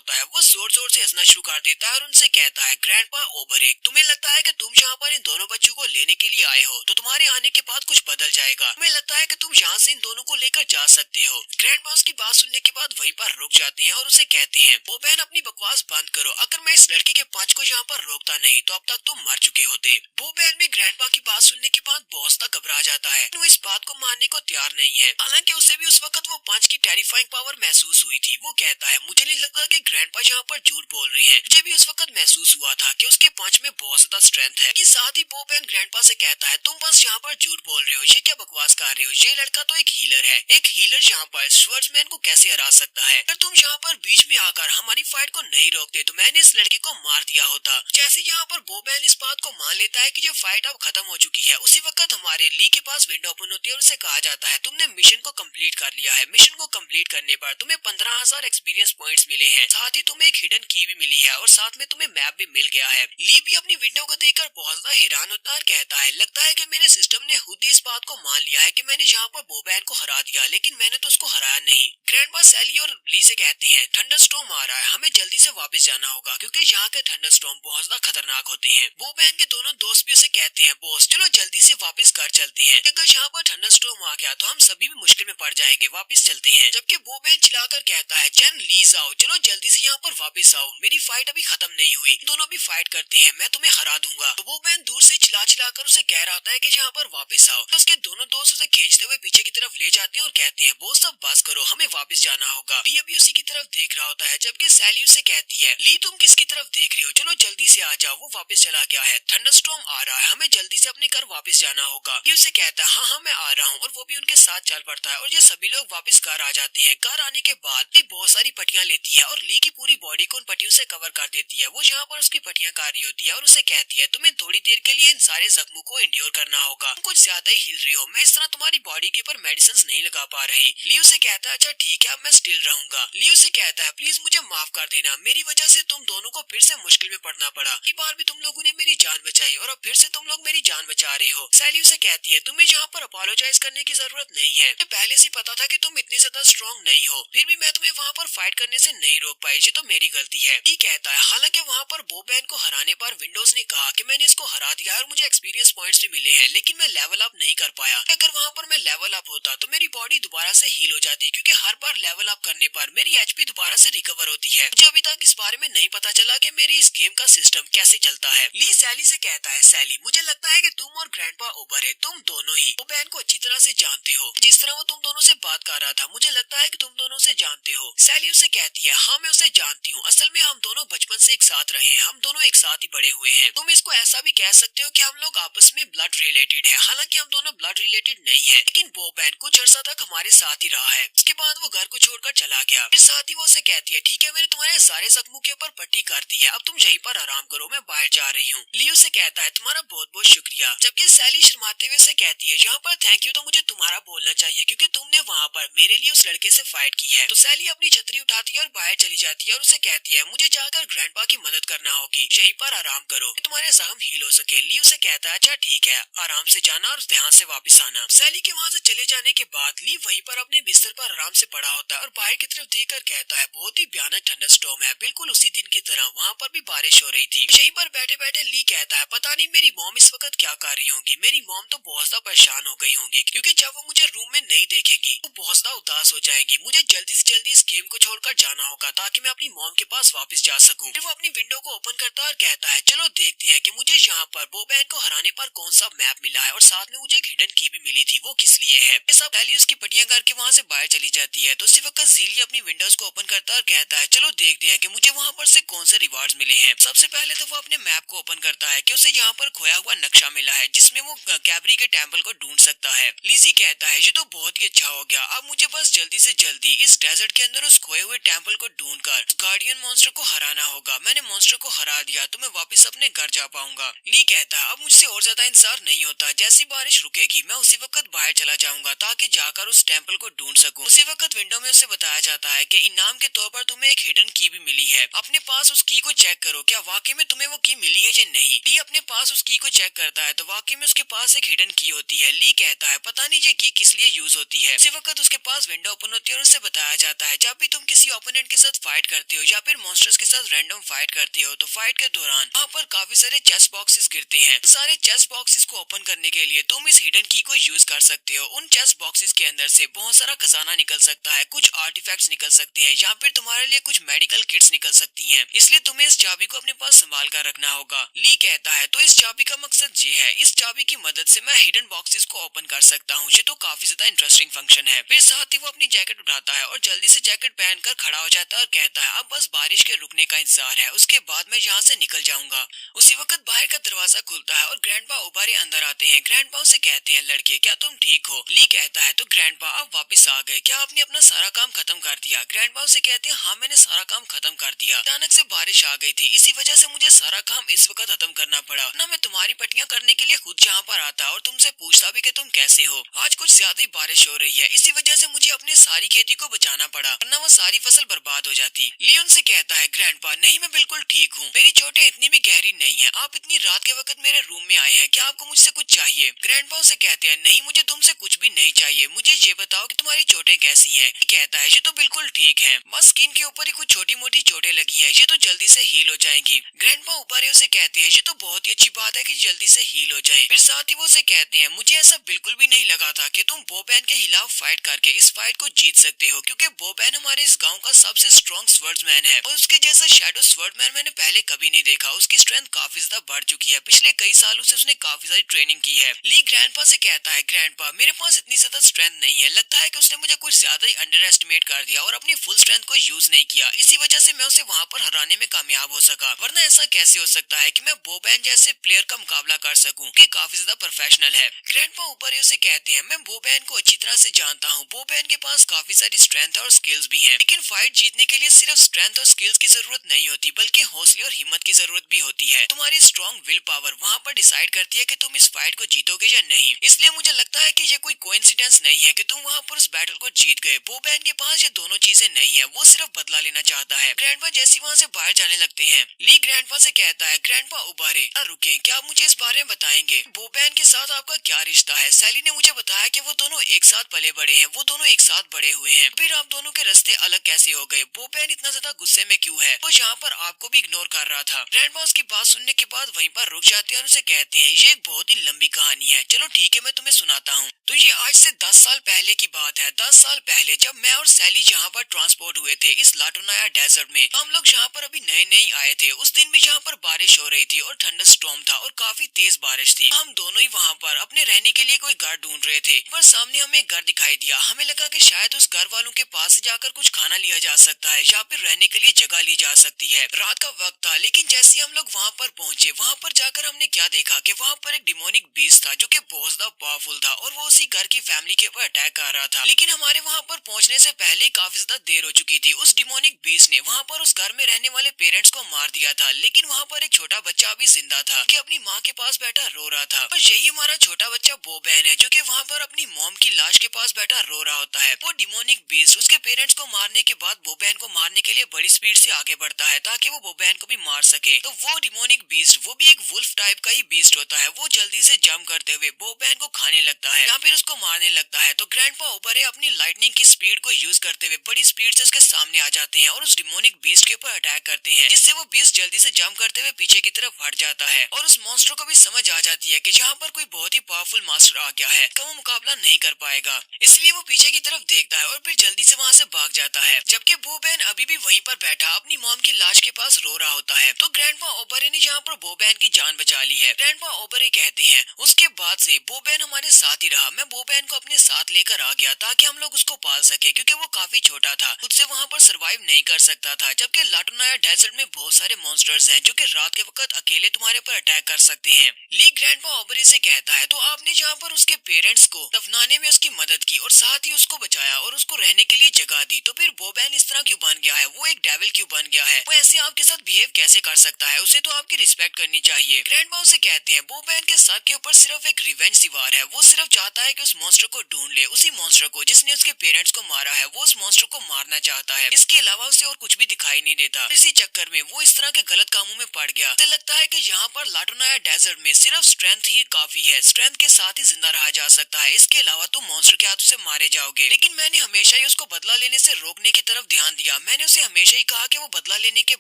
होता है वो जोर जोर से हंसना शुरू कर देता है और उनसे कहता है, ग्रैंडपा ओबरेक, तुम्हें लगता है कि तुम यहाँ पर इन दोनों बच्चों को लेने के लिए आए हो तो तुम्हारे आने के बाद कुछ बदल जाएगा। तुम्हें लगता है कि तुम यहाँ से इन दोनों को लेकर जा सकते हो। ग्रैंडपा उसकी बात सुनने के बाद वहीं पर रुक जाते हैं और उसे कहते हैं, वो बहन अपनी बकवास बंद करो, अगर मैं इस लड़के के पंच को यहाँ पर रोकता नहीं तो अब तक तुम मर चुके होते। वो बहन भी ग्रैंडपा की बात सुनने के बाद बहुत सा घबरा जाता है, वो इस बात को मानने को तैयार नहीं है। हालांकि उसे भी उस वक्त वो पंच की टेरिफाइंग पावर महसूस हुई थी। वो कहता है, मुझे नहीं लगता कि ग्रैंडपा यहाँ पर झूठ बोल रहे हैं, मुझे भी उस वक्त महसूस हुआ था कि उसके पंच में बहुत ज्यादा स्ट्रेंथ है। कि साथ ही वो बहन ग्रैंडपा से कहता है, तुम बस यहाँ पर झूठ बोल रहे हो, ये क्या बकवास कर रहे हो, ये लड़का तो एक हीलर है, एक हीलर यहाँ पर स्वर्ड्समैन को कैसे हरा सकता है। अगर तुम यहाँ पर बीच में आकर हमारी फाइट को नहीं रोकते तो मैंने इस लड़के को मार दिया होता। जैसे यहाँ पर वो बहन इस बात को मान लेता है कि जो फाइट अब खत्म हो चुकी है, उसी वक्त हमारे ली के पास विंडो ओपन होती है और उसे कहा जाता है, तुमने मिशन को कंप्लीट कर लिया है। मिशन को कंप्लीट करने पर तुम्हें 15,000 एक्सपीरियंस पॉइंट्स मिले हैं, साथ ही तुम्हें एक हिडन की भी मिली है और साथ में तुम्हें मैप भी मिल गया है। ली भी अपनी विंडो को देखकर बहुत ज्यादा हैरान होता है और कहता है, लगता है कि मेरे सिस्टम ने खुद ही इस बात को मान लिया है कि मैंने यहाँ पर बोबैन को हरा दिया, लेकिन मैंने तो उसको हराया नहीं। ग्रैंडपा सैली और ली से कहते हैं, थंडरस्टॉर्म आ रहा है, हमें जल्दी से वापस जाना होगा क्योंकि यहाँ के थंडरस्टॉर्म बहुत ज्यादा खतरनाक होते हैं। बोबैन के दोनों दोस्त भी उसे कहते हैं, बॉस चलो जल्दी से वापस घर चलते हैं, अगर यहाँ पर थंडरस्टॉर्म आ गया तो हम सभी भी मुश्किल में पड़ जाएंगे, वापस चलते हैं। जबकि बोबैन चिल्लाकर कहता है, चैन लीज आओ, चलो जल्दी से यहाँ पर वापस आओ, मेरी फाइट अभी खत्म नहीं हुई, दोनों भी फाइट करते हैं, मैं तुम्हें हरा दूंगा। तो बोबैन दूर से चिल्ला कर उसे कह रहा होता है कि यहाँ पर वापस आओ। तो उसके दोनों दोस्त उसे खींचते हुए पीछे की तरफ ले जाते हैं और कहते हैं, बॉस अब बस करो, हमें वापस जाना होगा। ली अभी उसी की तरफ देख रहा होता है, जबकि सैली उसे कहती है, ली तुम किसकी तरफ देख रहे हो, चलो जल्दी से आ जाओ, वो वापस चला गया है, थंडरस्टॉर्म आ रहा है, हमें जल्दी से अपने घर वापस जाना होगा। ये उसे कहता है, हाँ हाँ मैं आ रहा हूँ, और वो भी उनके साथ चल पड़ता है और ये सभी लोग वापस घर आ जाते हैं। घर आने के बाद ली बहुत सारी पट्टियां लेती है और ली की पूरी बॉडी को उन पट्टियों से कवर कर देती है। वो यहाँ पर उसकी पट्टियां कर रही होती है और उसे कहती है, तुम्हें थोड़ी देर के लिए इन सारे जख्मों को इंड्योर करना होगा, तुम कुछ ज्यादा ही हिल रही हो, मैं इस तरह तुम्हारी बॉडी के ऊपर मेडिसिन नहीं लगा पा रही। ली उसे कहता है, अच्छा ठीक है, अब मैं स्टिल रहूंगा। ली उसे कहता है, प्लीज मुझे माफ कर देना, मेरी वजह से तुम दोनों को फिर से मुश्किल में पड़ना पड़ा, इस बार भी तुम लोगों ने मेरी जान बचाई और अब फिर से तुम लोग मेरी जान बचा रहे हो। सैली उसे कहती है, तुम्हें यहाँ पर अपोलोजाइज करने की जरूरत नहीं है, मुझे पहले से पता था कि तुम इतनी ज्यादा स्ट्रॉन्ग नहीं हो, फिर भी मैं तुम्हें वहाँ पर फाइट करने से नहीं रोक पाई, ये तो मेरी गलती है। ली कहता है, हालांकि वहाँ पर बोबैन को हराने पर विंडोज ने कहा कि मैंने इसको हरा दिया और मुझे एक्सपीरियंस पॉइंट्स भी मिले हैं, लेकिन मैं लेवल अप नहीं कर पाया। अगर वहाँ पर मैं लेवल अप होता तो मेरी बॉडी दोबारा से हील हो जाती, क्योंकि हर बार लेवल अप करने पर मेरी एचपी दोबारा से रिकवर होती है। मुझे अभी तक इस बारे में नहीं पता चला कि मेरी इस गेम का सिस्टम कैसे चलता है। ली सैली से कहता है, सैली मुझे लगता है कि तुम और ग्रैंडपा ओबर है, तुम दोनों ही बोबैन को अच्छी तरह से जानते हो, जिस तरह वो तुम दोनों से बात कर रहा था, मुझे लगता है कि तुम दोनों से जानते हो। सैली उसे कहती है, हाँ मैं उसे जानती हूँ, असल में हम दोनों बचपन से एक साथ रहे हैं, हम दोनों एक साथ ही बड़े हुए हैं। तुम इसको ऐसा भी कह सकते हो कि हम लोग आपस में ब्लड रिलेटेड है, हालांकि हम दोनों ब्लड रिलेटेड नहीं है, लेकिन बोबैन कुछ अर्सा तक हमारे साथ ही रहा है। उसके बाद वो घर को छोड़कर चला गया। फिर साथ ही वो उसे कहती है, ठीक है मैंने तुम्हारे सारे जख्मों के ऊपर पट्टी कर दी है, अब तुम यहीं पर आराम करो, मैं बाहर जा रही हूँ। लियो से कहता है, तुम्हारा बहुत बहुत शुक्रिया। जबकि सैली शर्माते हुए से कहती है, यहाँ पर थैंक यू तो मुझे तुम्हारा बोलना चाहिए, क्योंकि तुमने वहाँ पर मेरे लिए उस लड़के से फाइट की है। तो सैली अपनी छतरी उठाती है और बाहर चली जाती है और उसे कहती है, मुझे जाकर ग्रैंडपा की मदद करना होगी, यहीं पर आराम करो, तुम्हारे जख्म हील हो सके। लियो से कहता है, अच्छा ठीक है, आराम से जाना और ध्यान से वापस आना। सैली के वहाँ से चले जाने के बाद ली वहीं पर अपने बिस्तर पर आराम से पड़ा होता है और बाहर की तरफ देखकर कहता है, बहुत ही भयानक थंडरस्टॉर्म है, बिल्कुल उसी दिन की तरह वहाँ पर भी बारिश हो रही थी। यहीं पर बैठे बैठे ली कहता है, पता नहीं मेरी मॉम इस वक्त क्या कर रही होंगी, मेरी मॉम तो बहुत ज्यादा परेशान हो गई होंगी, क्योंकि जब वो मुझे रूम में नहीं देखेंगी वो बहुत ज्यादा उदास हो जाएंगी। मुझे जल्दी से जल्दी इस गेम को छोड़कर जाना होगा ताकि मैं अपनी मॉम के पास वापस जा सकूं। फिर वो अपनी विंडो को ओपन करता है और कहता है, चलो देखते हैं कि मुझे यहाँ पर बोबैन को हराने पर कौन सा मैप मिला है और साथ में मुझे एक हिडन की भी मिली थी, वो किस लिए है। ये सब सैली उसकी पट्टियां करके वहाँ से बाहर चली जाती है। तो उसी वक्त ज़ीली अपनी विंडोज को ओपन करता है और कहता है, चलो देखते हैं कि मुझे वहाँ पर से कौन से रिवार्ड्स मिले हैं। सबसे पहले तो वो अपने मैप को ओपन करता है कि उसे यहाँ पर खोया हुआ नक्शा मिला है, जिसमें वो कैबरी के टेम्पल को ढूंढ सकता है। लीजी कहता है, ये तो बहुत ही अच्छा हो गया, अब मुझे बस जल्दी से जल्दी इस डेजर्ट के अंदर उस खोए हुए टेम्पल को ढूंढकर गार्डियन मॉन्स्टर को हराना होगा। मैंने मॉन्स्टर को हरा दिया तो मैं वापस अपने घर जा पाऊंगा। ली कहता है, अब मुझसे और ज्यादा इंतजार नहीं होता, जैसी बारिश रुकेगी मैं उसी वक्त बाहर चला जाऊंगा ताकि जाकर उस टेम्पल को ढूंढ सकूं। उसी वक्त विंडो में उसे बताया जाता है कि इनाम के तौर पर तुम्हें एक हिडन की भी मिली है, अपने पास उस की को चेक चेक करो क्या वाकई में तुम्हें वो की मिली है या नहीं। ली अपने पास उस की को चेक करता है तो वाकई में उसके पास एक हिडन की होती है। ली कहता है पता नहीं ये की किस लिए यूज होती है। उसी वक्त उसके पास विंडो ओपन होती है और उससे बताया जाता है जब भी तुम किसी ओपोनेंट के साथ फाइट करते हो या फिर मॉन्स्टर्स के साथ रैंडम फाइट करते हो तो फाइट के दौरान वहाँ पर काफी सारे चेस्ट बॉक्सेस गिरते हैं। सारे चेस्ट बॉक्सेस को ओपन करने के लिए तुम इस हिडन की को यूज कर सकते हो। उन चेस्ट बॉक्सेस के अंदर से बहुत सारा खजाना निकल सकता है, कुछ आर्टिफैक्ट्स निकल सकते हैं या फिर तुम्हारे लिए कुछ मेडिकल किट्स निकल सकती हैं। इसलिए तुम्हें इस चाबी को अपने पास संभाल कर रखना होगा। ली कहता है तो इस चाबी का मकसद ये है, इस चाबी की मदद से मैं हिडन बॉक्सेस को ओपन कर सकता हूँ। ये तो काफी ज्यादा इंटरेस्टिंग फंक्शन है। फिर साथ ही वो अपनी जैकेट उठाता है और जल्दी से जैकेट पहनकर खड़ा हो जाता है और कहता है अब बस बारिश के रुकने का इंतजार है, उसके बाद मैं यहाँ से निकल जाऊंगा। उसी वक्त बाहर का दरवाजा खुलता है और ग्रैंडपा उबारे अंदर आते हैं। ग्रैंडपा उसे कहते हैं लड़के क्या तुम ठीक हो। ली कहता है तो ग्रैंडपा आप वापस आ गए, क्या आपने अपना सारा काम खत्म कर दिया। ग्रैंडपा उसे कहते हैं हाँ मैंने सारा काम खत्म कर दिया, अचानक से बारिश आ गई थी, इसी वजह से मुझे सारा काम इस वक्त खत्म करना पड़ा ना। मैं तुम्हारी पट्टियां करने के लिए खुद यहाँ पर आता और तुमसे पूछता भी कि तुम कैसे हो। आज कुछ ज्यादा ही बारिश हो रही है, इसी वजह से मुझे अपनी सारी खेती को बचाना पड़ा वरना वो सारी फसल बर्बाद हो जाती। लियोन से कहता है ग्रैंडपा नहीं मैं बिल्कुल ठीक हूँ, मेरी चोटें इतनी भी गहरी नहीं है, आप इतनी रात के वक्त मेरे रूम में आए हैं, क्या आपको मुझसे कुछ चाहिए। ग्रैंडपा उसे कहते हैं नहीं मुझे तुमसे कुछ भी नहीं चाहिए, मुझे ये बताओ कि तुम्हारी चोटें कैसी हैं। कहता है ये तो बिल्कुल ठीक है, बस स्किन के ऊपर ही कुछ छोटी मोटी चोटें लगी हैं, ये तो जल्दी से हील हो जाएंगी। ग्रैंडपा ऊपर उसे कहते हैं ये तो बहुत ही अच्छी बात है कि जल्दी से हील हो जाएं। फिर साथ ही वो उसे कहते हैं मुझे ऐसा बिल्कुल भी नहीं लगा था कि तुम बोबैन के खिलाफ फाइट करके इस फाइट को जीत सकते हो, क्योंकि बोबैन हमारे इस गांव का सबसे स्ट्रॉन्ग स्वर्ड्समैन है और उसके जैसा शैडो स्वर्डमैन मैंने पहले कभी नहीं देखा। उसकी स्ट्रेंथ काफी ज्यादा बढ़ चुकी है, पिछले कई सालों से उसने काफी सारी ट्रेनिंग की है। ली ग्रैंडपा से कहता है ग्रैंडपा मेरे पास इतनी ज्यादा स्ट्रेंथ नहीं है, लगता है कि उसने मुझे कुछ ज्यादा ही अंडर एस्टिमेट कर दिया और अपनी फुल स्ट्रेंथ को यूज नहीं किया, इसी वजह से मैं उसे वहाँ पर हराने में कामयाब हो सका, वरना ऐसा कैसे हो सकता है कि मैं बोबैन जैसे प्लेयर का मुकाबला कर सकूं कि काफी ज्यादा प्रोफेशनल है। ग्रैंडपा ऊपर उसे कहते हैं मैं बोबैन को अच्छी तरह से जानता हूँ, बोबैन के पास काफी सारी स्ट्रेंथ और स्किल्स भी हैं, लेकिन फाइट जीतने के लिए सिर्फ स्ट्रेंथ और स्किल्स की जरूरत नहीं होती बल्कि हौसले और हिम्मत की जरूरत भी होती है। तुम्हारी स्ट्रॉन्ग विल पावर वहाँ पर डिसाइड करती है कि तुम इस फाइट को जीतोगे या नहीं, इसलिए मुझे लगता है कि ये कोई कोइंसिडेंस नहीं है कि तुम वहाँ पर उस बैटल को जीत गए। बोबैन के पास ये दोनों चीजें नहीं है, वो सिर्फ बदला लेना चाहता है। ग्रैंडपा जैसे वहाँ से बाहर जाने लगते हैं, ली ग्रैंडपा से कहता है ग्रैंडपा उबारे रुके, क्या आप मुझे इस बारे में बताएंगे बोबैन के साथ आपका क्या रिश्ता है। सैली ने मुझे बताया कि वो दोनों एक साथ पले बड़े हैं, वो दोनों एक साथ बड़े हुए हैं, फिर आप दोनों के रास्ते अलग कैसे हो गए। बोबैन इतना ज्यादा गुस्से में क्यों है, वो यहाँ पर आपको भी इग्नोर कर रहा था। ग्रैंडपा उसकी बात सुनने के बाद वहीं पर रुक जाते हैं और उसे कहते हैं ये एक बहुत ही लंबी कहानी है, चलो ठीक है मैं तुम्हें सुनाता हूँ। तो ये आज से 10 साल पहले की बात है। 10 साल पहले जब मैं और सैली जहाँ पर ट्रांसपोर्ट हुए थे इस लाटोनाया डेजर्ट में, हम लोग यहाँ पर अभी नए नए आए थे। उस दिन भी यहाँ पर बारिश हो रही थी और थंडर स्टॉर्म था और काफी तेज बारिश थी। हम दोनों ही वहाँ पर अपने रहने के लिए कोई घर ढूंढ रहे थे, पर सामने हमें एक घर दिखाई दिया। हमें लगा कि शायद उस घर वालों के पास जाकर कुछ खाना लिया जा सकता है या फिर रहने के लिए जगह ली जा सकती है। रात का वक्त था, लेकिन जैसे हम लोग वहाँ पर पहुँचे, वहाँ पर जाकर हमने क्या देखा कि वहाँ पर एक डिमोनिक बीस्ट था जो कि बहुत ज्यादा पावरफुल था और वो उसी घर की फैमिली के ऊपर अटैक कर रहा था। लेकिन हमारे वहाँ पर पहुँचने से पहले काफी ज्यादा देर हो चुकी थी। उस डिमोनिक बीस्ट ने वहाँ पर उस घर में रहने वाले पेरेंट्स को मार दिया था, लेकिन वहाँ पर एक छोटा बच्चा अभी जिंदा था कि अपनी माँ के पास बैठा रो रहा था। और यही हमारा छोटा बच्चा बोबैन है जो कि वहाँ पर अपनी मॉम की लाश के पास बैठा रो रहा होता है। वो डिमोनिक बीस्ट उसके पेरेंट्स को मारने के बाद बोबैन को मारने के लिए बड़ी स्पीड से आगे बढ़ता है ताकि वो बोबैन को भी मार सके। तो वो डिमोनिक बीस्ट वो भी एक वुल्फ टाइप का ही बीस्ट होता है, वो जल्दी से जंप करते हुए बोबैन को खाने लगता है या फिर उसको मारने लगता है। तो ग्रैंडपा ऊपर अपनी लाइटनिंग की स्पीड को यूज करते हुए बड़ी स्पीड से उसके सामने आ जाते हैं और उस डिमोनिक बीस्ट के ऊपर अटैक करते हैं, जिससे वो बीस्ट जल्दी से जंप करते हुए पीछे की तरफ हट जाता है। और उस मॉन्स्टर को भी समझ आ जाती है कि यहाँ पर कोई बहुत ही पावरफुल मास्टर आ गया है, वो मुकाबला नहीं कर पाएगा, इसलिए वो पीछे की तरफ देखता है और फिर जल्दी से वहाँ से भाग जाता है। जबकि बोबैन अभी भी वहीं पर बैठा अपनी मॉम की लाश के पास रो रहा होता है। तो ग्रैंडपा ओबरे ने यहाँ पर बोबैन की जान बचा ली है। ग्रैंडपा ओबरे कहते हैं उसके बाद से बोबैन हमारे साथ ही रहा। मैं बोबैन को अपने साथ लेकर आ गया ताकि हम लोग उसको पाल सके, क्योंकि वो काफी छोटा था, खुद से वहाँ पर सरवाइव नहीं कर सकता था। जबकि लाटोनाया डेजर्ट में बहुत सारे मॉन्स्टर्स हैं जो कि रात के वक्त अकेले तुम्हारे पर अटैक कर सकते हैं। ली ग्रैंडपा ओबरे से कहता है तो आपने जहाँ पर उसके पेरेंट्स को दफनाने में उसकी मदद की और साथ ही उसको बचाया और उसको रहने के लिए जगह दी, तो फिर बोबैन इस तरह क्यों बन गया है, वो एक डेविल क्यों बन गया है। वो ऐसे आप आपके साथ बिहेव कैसे कर सकता है, उसे तो आपकी रिस्पेक्ट करनी चाहिए। ग्रैंडपा उसे कहते हैं बोबैन के सर के ऊपर सिर्फ एक रिवेंज दीवार है, वो सिर्फ चाहता है कि उस मॉन्स्टर को ढूंढ ले, उसी मॉन्स्टर को जिसने उसके पेरेंट्स को मारा है, वो उस मॉन्स्टर को मारना चाहता है। इसके अलावा उसे और कुछ भी दिखाई नहीं देता। इसी चक्कर में वो इस तरह के गलत कामों में पड़ गया। उसे लगता है कि यहाँ पर लाटोनाया डेजर्ट में सिर्फ स्ट्रेंथ ही काफी है, स्ट्रेंथ के साथ ही जिंदा रहा जा सकता है, इसके अलावा तुम मॉन्स्टर के हाथों से मारे जाओगे। लेकिन मैंने हमेशा ही उसको बदला लेने से रोकने की तरफ ध्यान दिया। मैंने उसे हमेशा ही कहा कि वो बदला लेने के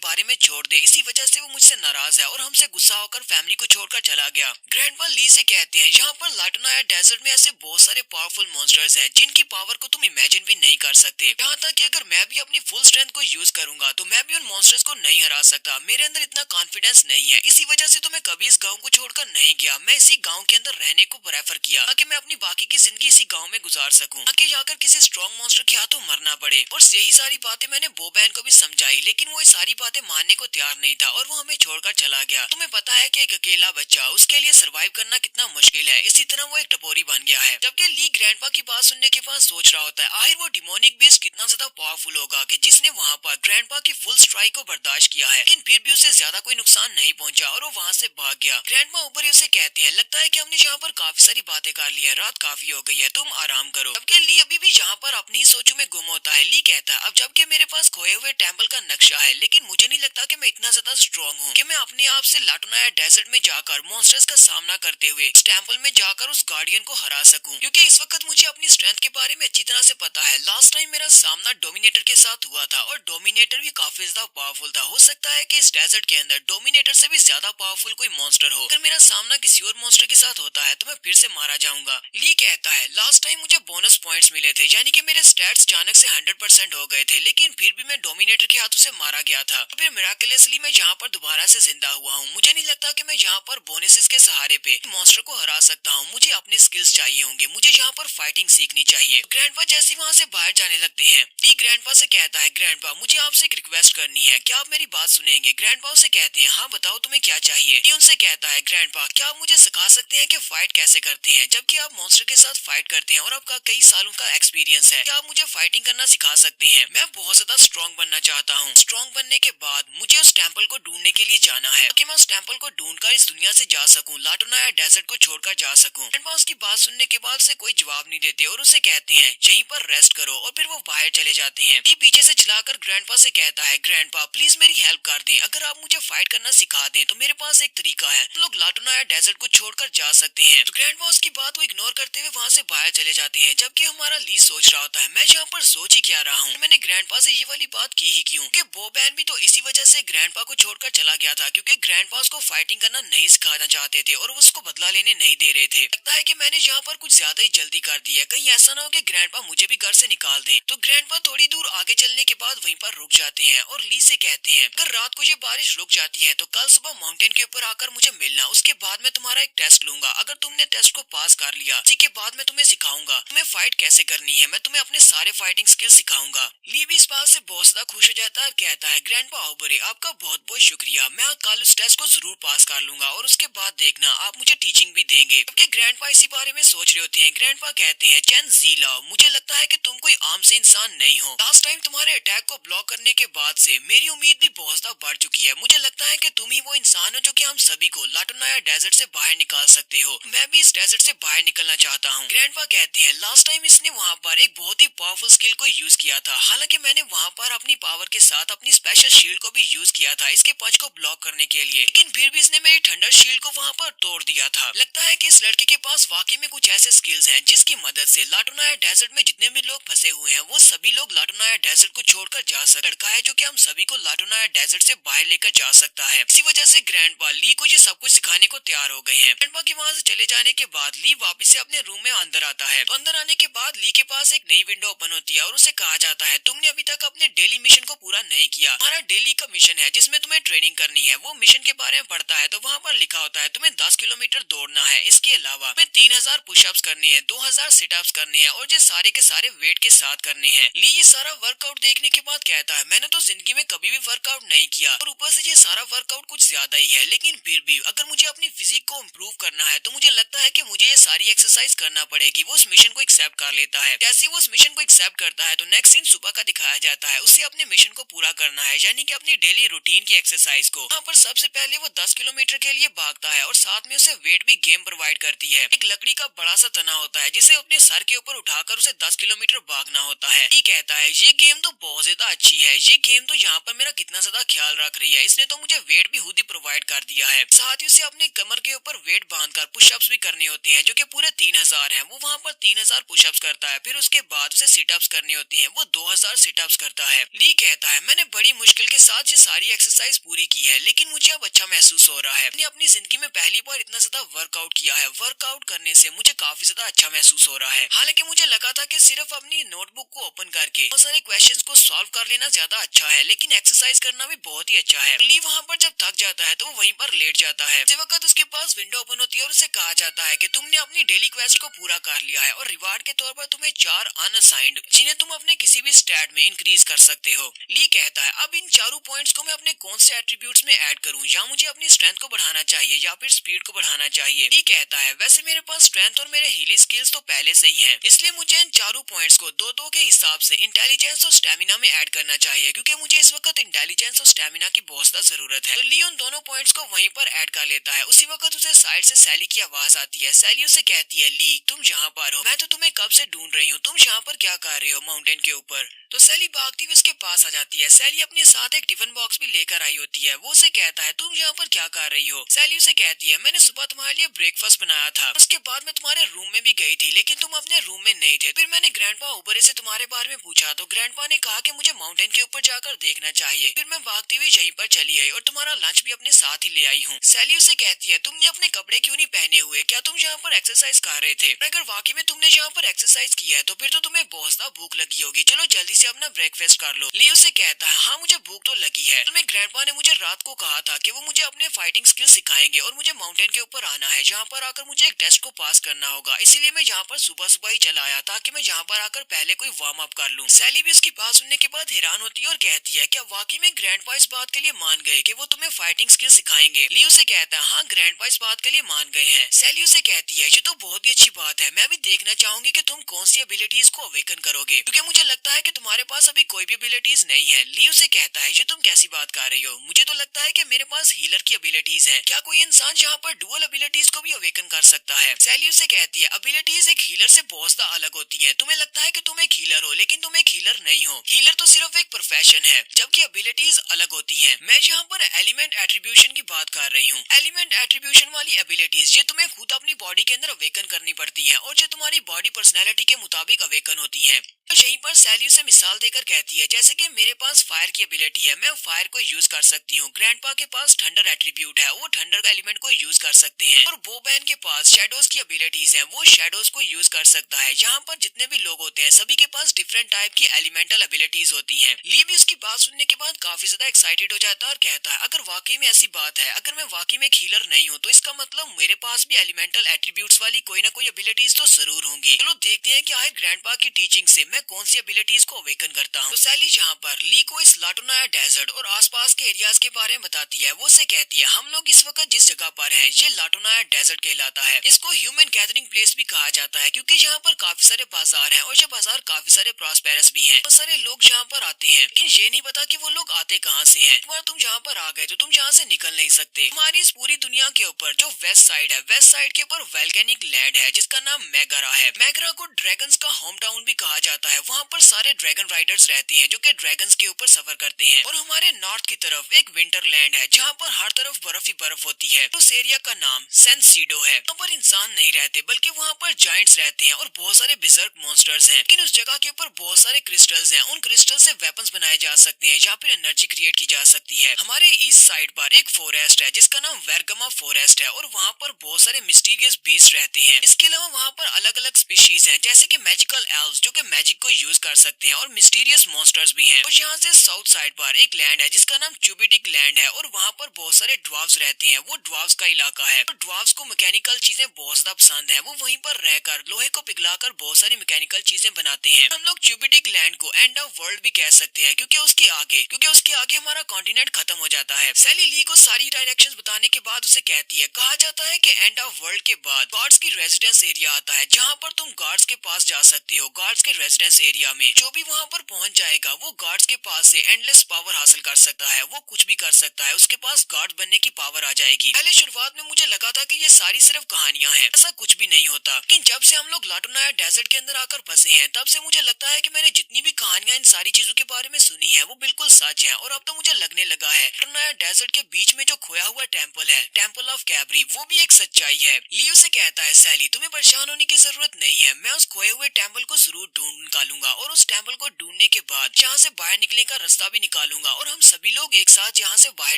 बारे में छोड़ दे, इसी वजह से वो मुझसे नाराज है और हमसे गुस्सा होकर फैमिली को छोड़कर चला गया। ग्रैंडपा ली से कहते हैं यहाँ पर लाटोनाया डेजर्ट में ऐसे बहुत सारे पावरफुल मॉन्स्टर्स हैं जिनकी पावर को तुम इमेजिन भी नहीं कर सकते। यहाँ तक कि अगर मैं भी अपनी फुल स्ट्रेंथ को यूज करूंगा तो मैं भी उन मॉन्स्टर्स को नहीं हरा सकता। मेरे अंदर इतना कॉन्फिडेंस नहीं है, इसी वजह से तो मैं कभी इस गाँव को छोड़कर नहीं गया। मैं इसी गाँव के अंदर रहने को प्रेफर किया ताकि मैं अपनी बाकी की जिंदगी इसी गाँव में गुजार सकूं, ताकि जाकर किसी स्ट्रॉन्ग मॉन्स्टर के हाथों मरना पड़े। और यही सारी बातें मैंने बोबैन को भी समझाई, लेकिन वो ये सारी बातें मानने को तैयार नहीं था और वो हमें छोड़कर चला गया। तुम्हें पता है कि एक अकेला बच्चा, उसके लिए सरवाइव करना कितना मुश्किल है, इसी तरह वो एक टपोरी बन गया है। जबकि ली ग्रैंडपा की बात सुनने के बाद सोच रहा होता है आखिर वो डिमोनिक बेस्ट कितना ज्यादा पावरफुल होगा कि जिसने वहाँ पर ग्रैंडपा की फुल स्ट्राइक को बर्दाश्त किया है, लेकिन फिर भी उसे ज्यादा कोई नुकसान नहीं पहुंचा और वो वहाँ से भाग गया। ग्रैंडपा ऊपर ही उसे कहते हैं लगता है कि हमने यहाँ पर काफी सारी बातें कर ली है, रात काफी हो गई है, तुम आराम करो। जबकि ली अभी भी यहाँ पर अपनी सोचों में गुम होता है। ली कहता है अब जबकि मेरे पास खोए हुए टेम्पल का नक्शा है, लेकिन मुझे नहीं लगता कि मैं इतना ज्यादा स्ट्रॉन्ग हूँ कि मैं अपने आप से लाटोनाया डेजर्ट में जाकर मॉन्स्टर्स का सामना करते हुए इस टेम्पल में जाकर उस गार्डियन को हरा सकूं, क्योंकि इस वक्त मुझे अपनी स्ट्रेंथ के बारे में अच्छी तरह से पता है। लास्ट टाइम मेरा सामना डोमिनेटर के साथ हुआ था और डोमिनेटर भी काफी ज्यादा पावरफुल था। हो सकता है कि इस डेजर्ट के अंदर डोमिनेटर से भी ज्यादा पावरफुल कोई मॉन्स्टर हो। अगर मेरा सामना किसी और मॉन्स्टर के साथ होता है तो मैं फिर से मारा जाऊंगा। ली कहता है लास्ट टाइम मुझे बोनस पॉइंट्स मिले थे, यानी कि मेरे स्टैट्स अचानक से 100% हो गए थे, लेकिन फिर भी मैं डोमिनेटर के हाथों से मारा गया था। फिर मिराकलेसली मैं यहाँ पर दोबारा से जिंदा हुआ हूँ। मुझे नहीं लगता कि मैं यहाँ पर बोनसेस के सहारे पे मॉन्स्टर को हरा सकता हूँ। मुझे अपने स्किल्स चाहिए होंगे, मुझे यहाँ पर फाइटिंग सीखनी चाहिए। ग्रैंडपा जैसे वहाँ से बाहर जाने लगते हैं, ली ग्रैंडपा से कहता है ग्रैंडपा मुझे आपसे एक रिक्वेस्ट करनी है, क्या आप मेरी बात सुनेंगे? ग्रैंडपा उसे कहते हैं हाँ बताओ तुम्हें क्या चाहिए। ली उनसे कहता है ग्रैंडपा क्या आप मुझे सिखा सकते हैं कि फाइट कैसे करते हैं, जबकि आप मॉन्स्टर के साथ फाइट करते हैं और आपका कई सालों का एक्सपीरियंस है। क्या आप मुझे फाइटिंग करना सिखा सकते हैं? मैं बहुत ज्यादा स्ट्रॉन्ग बनना चाहता हूँ। स्ट्रॉन्ग बनने के बाद मुझे उस टेम्पल को ढूंढने के लिए जाना है ताकि मैं उस टेम्पल को ढूंढकर इस दुनिया से जा सकूं, लाटोनाया डेजर्ट को छोड़कर जा सकूं। ग्रैंडपा उसकी बात सुनने के बाद से कोई जवाब नहीं देते और उसे कहते हैं यहीं पर रेस्ट करो और फिर वो बाहर चले जाते हैं। ली पीछे से चलाकर ग्रैंडपा से कहता है ग्रैंडपा प्लीज मेरी हेल्प कर दें, अगर आप मुझे फाइट करना सिखा दें तो मेरे पास एक तरीका है, हम लोग लाटोनाया डेजर्ट को छोड़कर जा सकते हैं। तो ग्रैंडपा उसकी बात को इग्नोर करते हुए वहाँ से बाहर चले जाते हैं। जबकि हमारा ली सोच रहा होता है मैं यहाँ पर सोच ही क्या रहा हूँ, मैंने ग्रैंडपा से ये वाली बात की ही क्यों, कि बोबैन भी तो इसी वजह से ग्रैंडपा को छोड़कर चला गया था, क्योंकि ग्रैंडपा उसको फाइटिंग करना नहीं सिखाना चाहते थे और उसको बदला लेने नहीं दे रहे थे। लगता है कि मैंने यहाँ पर कुछ ज्यादा ही जल्दी कर दी है, कहीं ऐसा ना हो कि ग्रैंडपा मुझे भी घर से निकाल दें। तो ग्रैंडपा थोड़ी दूर आगे चलने के बाद वहीं पर रुक जाते हैं और ली से कहते हैं अगर रात को ये बारिश रुक जाती है तो कल सुबह माउंटेन के ऊपर आकर मुझे मिलना, उसके बाद मैं तुम्हारा एक टेस्ट लूंगा। अगर तुमने टेस्ट को पास कर लिया उसी के बाद मैं तुम्हें सिखाऊंगा तुम्हें फाइट कैसे करनी है, मैं तुम्हें अपने सारे फाइटिंग स्किल सिखाऊंगा। ली भी इस बात से बहुत ज्यादा खुश हो जाता है और कहता है ग्रैंडपा ओबरे आपका बहुत बहुत शुक्रिया, मैं कल उस टेस्ट को जरूर पास कर लूंगा और उसके बाद देखना आप मुझे टीचिंग भी देंगे। जबकि ग्रैंडपा इसी बारे में सोच रहे होते हैं, ग्रैंडपा कहते हैं चैन जीला मुझे लगता है कि तुम कोई आम से इंसान नहीं हो। लास्ट टाइम तुम्हारे अटैक को ब्लॉक करने के बाद से मेरी उम्मीद भी बहुत ज्यादा बढ़ चुकी है। मुझे लगता है कि तुम ही वो इंसान हो जो कि हम सभी को लाटोनाया डेजर्ट से बाहर निकाल सकते हो। मैं भी इस डेजर्ट से बाहर निकलना चाहता हूँ। ग्रैंडपा कहते हैं लास्ट टाइम इसने वहाँ पर एक बहुत ही पावरफुल स्किल को यूज किया था, हालांकि मैंने वहाँ पर अपनी पावर के साथ अपनी स्पेशल शील्ड को भी यूज किया था इसके पंच को ब्लॉक करने के लिए, लेकिन फिर भी इसने मेरी थंडर शील्ड को वहाँ पर तोड़ दिया था। लगता है कि इस लड़के के पास वाकई में कुछ ऐसे स्किल्स हैं जिसकी मदद से लाटोनाया डेजर्ट में जितने भी लोग फंसे हुए हैं वो सभी लोग लाटोनाया डेजर्ट को छोड़कर जा सकते। लड़का है जो कि हम सभी को लाटोनाया डेजर्ट से बाहर लेकर जा सकता है। इसी वजह से ग्रैंडपा ली को ये सब कुछ सिखाने को तैयार हो गए हैं। ग्रैंडपा के वहाँ से चले जाने के बाद ली वापस से अपने रूम में अंदर आता है। तो अंदर आने के बाद ली के पास एक नई विंडो ओपन होती है और उसे कहा जाता है तुमने अभी तक अपने डेली मिशन को पूरा नहीं किया। हमारा डेली का मिशन है जिसमें तुम्हें ट्रेनिंग करनी है। वो मिशन के बारे में पढ़ता है तो वहाँ पर लिखा होता है तुम्हें 10 किलोमीटर दौड़ना है, इसके अलावा तुम्हें 3000 पुशअप्स करने हैं, 2000 सिटअप्स करने हैं और ये सारे के सारे वेट के साथ करने हैं। ली ये सारा वर्कआउट देखने के बाद कहता है मैंने तो जिंदगी में कभी भी वर्कआउट नहीं किया और ऊपर से ये सारा वर्कआउट कुछ ज्यादा ही है, लेकिन फिर भी अगर मुझे अपनी फिजिक को इम्प्रूव करना है तो मुझे लगता है कि मुझे ये सारी एक्सरसाइज करना पड़ेगी। वो उस मिशन को एक्सेप्ट कर लेता है। जैसे वो उस मिशन को एक्सेप्ट करता है तो नेक्स्ट सीन सुबह का दिखाया जाता है। उसे अपने मिशन को पूरा करना है, यानी कि अपनी डेली रूटीन रूटीन की एक्सरसाइज को। यहाँ पर सबसे पहले वो 10 किलोमीटर के लिए भागता है और साथ में उसे वेट भी गेम प्रोवाइड करती है। एक लकड़ी का बड़ा सा तना होता है जिसे अपने सर के ऊपर उठाकर उसे 10 किलोमीटर भागना होता है। ये कहता है ये गेम तो बहुत ज्यादा अच्छी है, ये गेम तो यहाँ पर मेरा कितना ज्यादा ख्याल रख रही है, इसने तो मुझे वेट भी खुद ही प्रोवाइड कर दिया है। साथ ही उसे अपने कमर के ऊपर वेट बांधकर पुशअप्स भी करने होते हैं जो कि पूरे 3000 हैं। वो वहाँ पर 3000 पुशअप्स करता है। फिर उसके बाद उसे सिटअप्स करनी होती हैं, वो 2000 सिटअप्स करता है। ली कहता है मैंने बड़ी मुश्किल के साथ ये सारी एक्सरसाइज पूरी की है, लेकिन मुझे अब अच्छा महसूस हो रहा है। मैंने अपनी जिंदगी में पहली बार इतना ज्यादा वर्कआउट किया है। वर्कआउट करने से मुझे काफी ज्यादा अच्छा महसूस हो रहा है। हालांकि मुझे लगा था कि सिर्फ अपनी नोटबुक को ओपन करके बहुत सारे क्वेश्चंस को सॉल्व कर लेना ज्यादा अच्छा है, लेकिन एक्सरसाइज करना भी बहुत ही अच्छा है। ली वहाँ पर जब थक जाता है तो वो वहीं पर लेट जाता है। इस वक्त उसके पास विंडो ओपन होती है और उसे कहा जाता है कि तुमने अपनी डेली क्वेस्ट को पूरा कर लिया है और रिवार्ड के तौर पर तुम्हें 4 अनअसाइंड जिन्हें तुम अपने किसी भी स्टैट में इंक्रीज कर सकते हो। ली कहता है अब इन चारों पॉइंट्स को मैं अपने कौन से एट्रीब्यूट्स में ऐड करूं, या मुझे अपनी स्ट्रेंथ को बढ़ाना चाहिए या फिर स्पीड को बढ़ाना चाहिए। ली कहता है वैसे मेरे पास स्ट्रेंथ और मेरे हीलिंग स्किल्स तो पहले से ही हैं, इसलिए मुझे इन चारों पॉइंट्स को दो दो के हिसाब से इंटेलिजेंस और स्टेमिना में ऐड करना चाहिए, क्योंकि मुझे इस वक्त इंटेलिजेंस और स्टेमिना की बहुत ज्यादा जरूरत है। तो ली उन दोनों पॉइंट्स को वहीं पर ऐड कर लेता है। उसी वक्त उसे साइड से सैली की आवाज आती है। सैली उसे कहती है ली तुम जहाँ पर हो, मैं तो तुम्हें कब से ढूंढ रही हूँ, तुम यहाँ पर क्या कर रहे हो माउंटेन के ऊपर। तो सैली भागती हुई उसके पास आ जाती है। सैली अपने साथ एक टिफिन बॉक्स भी लेकर आई होती है। वो उसे कहता है तुम यहाँ पर क्या कर रही हो। सैली उसे कहती है मैंने सुबह तुम्हारे लिए ब्रेकफास्ट बनाया था, उसके बाद मैं तुम्हारे रूम में भी गई थी, लेकिन तुम अपने रूम में नहीं थे। फिर मैंने ग्रैंडपा ओबरे से तुम्हारे बारे में पूछा तो ग्रैंडपा ने कहा कि मुझे माउंटेन के ऊपर जाकर देखना चाहिए। फिर मैं भागती हुई यहीं पर चली आई और तुम्हारा लंच भी अपने साथ ही ले आई हूँ। सैली उसे कहती है तुमने अपने कपड़े क्यों नहीं पहने हुए, क्या तुम यहाँ पर एक्सरसाइज कर रहे थे। अगर वाकई में तुमने यहाँ पर एक्सरसाइज किया है तो फिर तो तुम्हें बहुत ज्यादा भूख लगी होगी, चलो जल्दी से अपना ब्रेकफास्ट कर लो। ली उसे कहता है हाँ मुझे भूख तो लगी है, तुम्हें ग्रैंडपा ने मुझे रात को कहा था कि वो मुझे अपने फाइटिंग स्किल सिखाएंगे और मुझे माउंटेन के ऊपर आना है, जहाँ पर आकर मुझे एक टेस्ट को पास करना होगा, इसीलिए मैं यहाँ पर सुबह सुबह ही चला आया ताकि मैं यहाँ पर आकर पहले कोई वार्म अप कर लूँ। सैली भी इसकी बात सुनने के बाद हैरान होती है और कहती है क्या वाकई में ग्रैंडपा इस बात के लिए मान गए कि वो तुम्हें फाइटिंग स्किल सिखाएंगे। ली उसे कहता है हाँ ग्रैंडपा इस बात के लिए मान गए हैं। सैली उसे कहती है ये तो बहुत ही अच्छी बात है, मैं भी देखना चाहूंगी कि तुम कौन सी एबिलिटीज को अवेकन करोगे, क्योंकि मुझे लगता है कि तुम्हारे पास अभी कोई भी एबिलिटीज नहीं है। ली उसे कहता है ये तुम कैसी बात कर रही हो, मुझे तो लगता है कि मेरे पास हीलर की एबिलिटीज हैं, क्या कोई इंसान यहाँ पर डुअल एबिलिटीज को भी अवेकन कर सकता है। सैली उसे कहती है एबिलिटीज एक हीलर से बहुत ज्यादा अलग होती हैं, तुम्हें लगता है कि तुम एक हीलर हो लेकिन तुम एक हीलर नहीं हो, हीलर तो सिर्फ एक प्रोफेशन है, जबकि एबिलिटीज अलग होती हैं। मैं यहाँ पर एलिमेंट एट्रीब्यूशन की बात कर रही हूँ। एलिमेंट एट्रीब्यूशन वाली एबिलिटीज ये तुम्हें खुद अपनी बॉडी के अंदर अवेकन करनी पड़ती हैं और जो तुम्हारी बॉडी पर्सनैलिटी के मुताबिक अवेकन होती हैं। तो यहीं पर सैली उसे मिसाल देकर कहती है जैसे कि मेरे पास फायर की एबिलिटी है, मैं फायर को यूज कर सकती हूँ। ग्रैंडपा के पास थंडर एट्रीब्यूट है, वो थंडर एलिमेंट को यूज कर सकते हैं। और बोबैन के पास शैडोज की एबिलिटीज हैं, वो शैडोज को यूज कर सकता है। यहाँ पर जितने भी लोग होते हैं सभी के पास डिफरेंट टाइप की एलिमेंटल एबिलिटीज होती हैं। ली भी उसकी बात सुनने के बाद काफी ज्यादा एक्साइटेड हो जाता है और कहता है अगर वाकई में ऐसी बात है, अगर मैं वाकई में एक हीलर नहीं हूँ तो इसका मतलब मेरे पास भी एलिमेंटल एट्रीब्यूट्स वाली कोई ना कोई एबिलिटीज तो जरूर होंगी। चलो देखते हैं कि आखिर ग्रैंडपा की टीचिंग से मैं कौन सी एबिलिटीज को अवेकन करता हूँ। तो सैली जहाँ पर ली को इस लाटोनाया डेजर्ट और आसपास के एरियाज के बारे में बताती है, वो से कहती है हम लोग इस वक्त जिस जगह पर हैं ये लाटोनाया डेजर्ट कहलाता है। इसको ह्यूमन गैदरिंग प्लेस भी कहा जाता है, क्योंकि यहाँ पर काफी सारे बाजार हैं और ये बाजार काफी सारे प्रॉस्पेरस भी हैं। बहुत सारे लोग यहाँ पर आते हैं, लेकिन ये नहीं पता कि वो लोग आते कहाँ से हैं। तुम जहाँ पर आ गए तो तुम यहाँ से निकल नहीं सकते। हमारी इस पूरी दुनिया के ऊपर जो वेस्ट साइड है, वेस्ट साइड के ऊपर वोल्केनिक लैंड है जिसका नाम मैगरा है। मैगरा को ड्रैगन्स का होम टाउन भी कहा जाता है। वहाँ पर सारे ड्रैगन राइडर्स रहते हैं जो कि ड्रैगन्स के ऊपर सफर करते हैं। और हमारे नॉर्थ की तरफ एक विंटर लैंड है जहाँ पर हर तरफ बर्फ ही बर्फ होती है। उस एरिया का नाम सेंसीडो है। वहाँ पर इंसान नहीं रहते बल्कि वहाँ पर जायंट्स रहते हैं और बहुत सारे बिजर्क मॉन्स्टर्स हैं। लेकिन उस जगह के ऊपर बहुत सारे क्रिस्टल्स हैं, उन क्रिस्टल से वेपन्स बनाए जा सकते हैं या फिर एनर्जी क्रिएट की जा सकती है। हमारे ईस्ट साइड पर एक फॉरेस्ट है जिसका नाम वेरगमा फॉरेस्ट है और वहाँ पर बहुत सारे मिस्टीरियस बीस्ट रहते हैं। इसके अलावा वहाँ पर अलग अलग स्पीशीज हैं जैसे कि मैजिकल एल्व्स जो कि मैजिक को यूज कर सकते हैं और मिस्टीरियस मॉन्स्टर्स भी हैं। और यहाँ से साउथ साइड पर एक लैंड है जिसका नाम चुबिटिक लैंड है और वहाँ पर बहुत सारे ड्वार्फ्स रहते हैं। वो ड्वार्फ्स का इलाका है। और ड्वार्फ्स को मैकेनिकल चीजें बहुत ज्यादा पसंद है। वो वहीं पर रहकर लोहे को पिघलाकर बहुत सारी मैकेनिकल चीजें बनाते हैं। हम लोग चुबिटिक लैंड को एंड ऑफ वर्ल्ड भी कह सकते हैं क्योंकि उसके आगे हमारा कॉन्टिनेंट खत्म हो जाता है। सैली ली को सारी डायरेक्शंस बताने के बाद उसे कहती है कहा जाता है कि एंड ऑफ वर्ल्ड के बाद गार्ड्स की रेजिडेंस एरिया आता है जहाँ पर तुम गार्ड्स के पास जा सकते हो। गार्ड्स के रेजिडेंस एरिया में जो भी वहाँ पर पहुँच जाएगा वो गार्ड्स के पास से एंडलेस पावर हासिल कर सकता करता है वो कुछ भी कर सकता है, उसके पास गॉड बनने की पावर आ जाएगी। पहले शुरुआत में मुझे लगा था कि ये सारी सिर्फ कहानियां हैं, ऐसा कुछ भी नहीं होता। लेकिन जब से हम लोग लाटोनाया डेजर्ट के अंदर आकर फंसे हैं, तब से मुझे लगता है कि मैंने जितनी भी कहानियां इन सारी चीजों के बारे में सुनी है वो बिल्कुल सच है। और अब तो मुझे लगने लगा है लाटोनाया डेजर्ट के बीच में जो खोया हुआ टेम्पल है, टेम्पल ऑफ कैबरी, वो भी एक सच्चाई है। लियो से कहता है, सैली तुम्हें परेशान होने की जरूरत नहीं है, मैं उस खोए हुए टेम्पल को जरूर ढूंढ निकालूंगा और उस टेम्पल को ढूंढने के बाद यहाँ से बाहर निकलने का रास्ता भी निकालूंगा और हम सभी लोग एक साथ यहाँ से बाहर